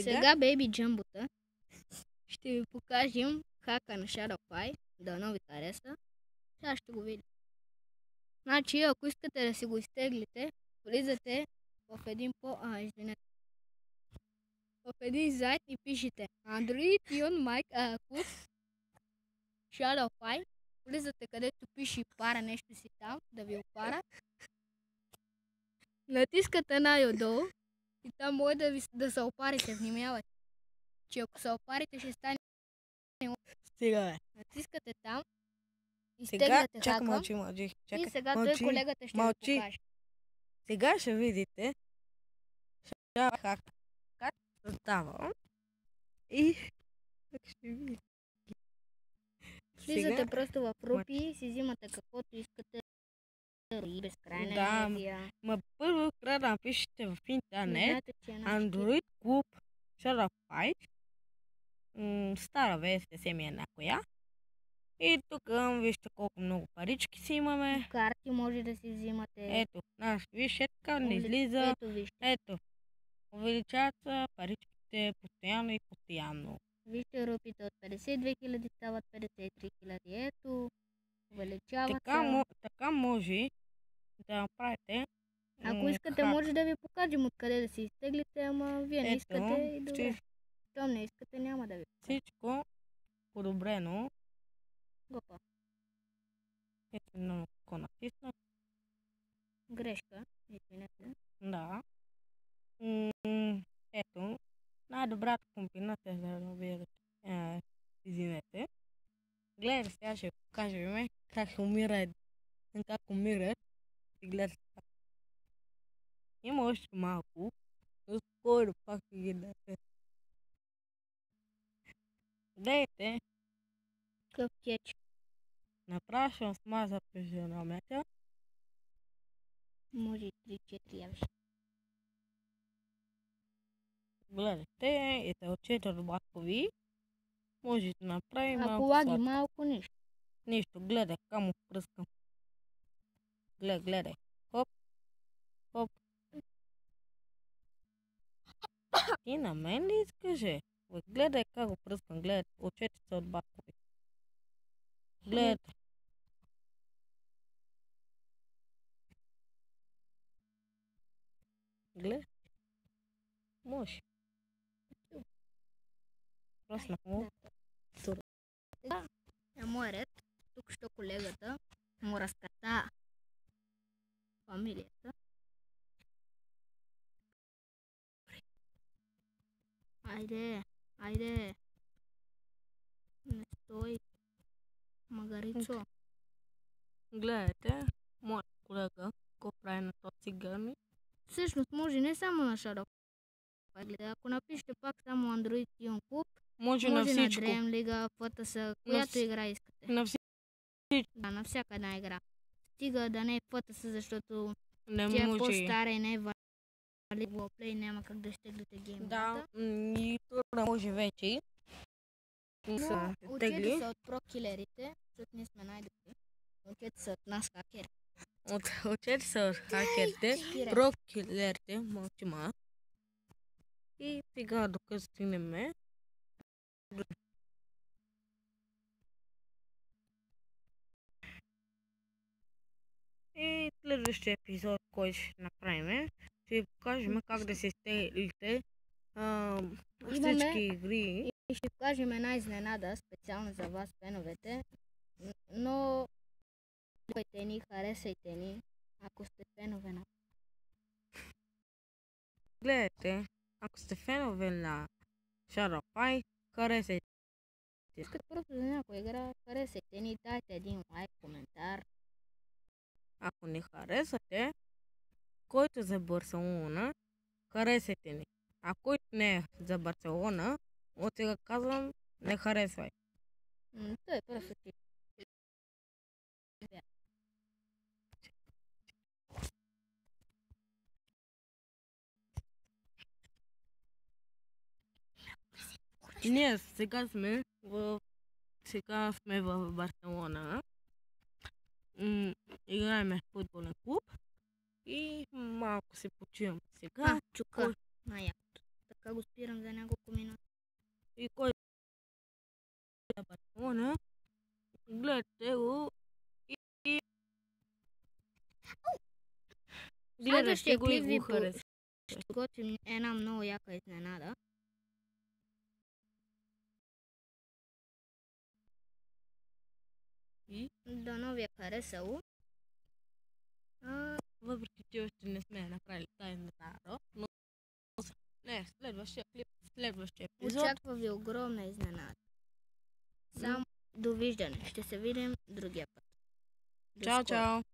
Сега, Baby Jumbo-та, ще ви покажем хака на Shadowfly, дано ви хареса. Сега ще го видим. Значи, ако искате да си го изтеглите, влизате в един в един сайт и пишете Android on Mic Code Shadowfly. Влизате където пише пара нещо си там, да ви опара. Натискате най-отдолу и там може да се опарите, внимавайте. Че ако се опарите, ще стане. Стига, бе. Натискате там, Сега, изтегляте чакай, хака мълчи. и Чакай, сега той мълчи, колегата ще ви мълчи. покаже. Сега ще видите хак как става и как ще видите. Влизате просто в рупи и си взимате каквото искате и безкрайна енергия. Ма първо трябва да напишете в интернет Знаете, че е Android Club Shadowfly, стара версия се ми е някоя. И тук вижте колко много парички си имаме. Карти може да си взимате. Ето, вижте така не излиза. Ето, вижте. Ето, увеличават се паричките постоянно и постоянно. Вижте, рупите от 52 000 стават 53 000. Ето, увеличават Така може да направите. Ако искате, може да ви покажем откъде да си изтеглите, ама вие не искате и добре. Щом не искате, няма да ви покажем. Всичко подобрено. Гопа. Ето едно ко натисна. Грешка, извинете. Да. Ето, най-добрата комбинация за да видите. Извинете. Гледайте, сега ще покажем как умира. И гледайте. Има още малко. Но скоро пак ще ги дадете. Гледайте. Какъв кетч. Направо ще смаза физиономията. Може и 3-4 явиш. Гледайте, и те отчитат баткови. Може да направим малко. Ако лаги малко, нищо. Нищо, гледай, камо пръскам. Гледай. Хоп. Ти на мен ли искаш? Гледай как го пръскам, гледай, очете се от баткови. Гледайте. Гледай. Може. Проснах му. Да, е мой ред. Тук що колегата му разката фамилията. Айде. Не стой. Магарицо. Гледайте, моят колега, го прави на този цигани. Всъщност може не само на Shadow. Ако напишете пак само Android Ion Club, може на всичко. На Dream League, FTS, която игра искате. На всичко. Да, на всяка една игра. Стига да не е FTS, защото не тя може. Е по-стара и не е валидна плей, няма как да щеглите геймбата. Да, и това може вече. Но учете се от прокилерите, защото ние сме най-добри. Учете се от нас хакери. Учете се от хакерите, прокилерите, мълчи малко. И сега докато стигнем и следващия епизод, който ще направим, ще ви покажем как да се стеглите всички игри. И ще покажем една изненада, специално за вас, феновете. Но гледайте ни, харесайте ни, ако сте фенове на... Гледайте, ако сте фенове на Shadowfly, харесайте. Искате просто за някоя игра, харесайте ни, дайте един лайк, коментар. Ако не харесате, който е за Барселона, харесайте ни. А който не е за Барселона, от сега казвам, не харесвай. Той е просто ти. Ние сега сме в Барселона. Играем в футболен клуб и малко се почивам сега. Чука. Най-якото. Така го спирам за него. И кой да Барселона, гледате го и гледате го и клип ви го харесвате. ще готвим една много яка изненада. И Дано ви е харесало. въпреки че още не сме направили тази изненада, но не, следващия клип, следващия епизод. Очаква ви огромна изненада. Само довиждане. Ще се видим другия път. До Чао, скоро. чао!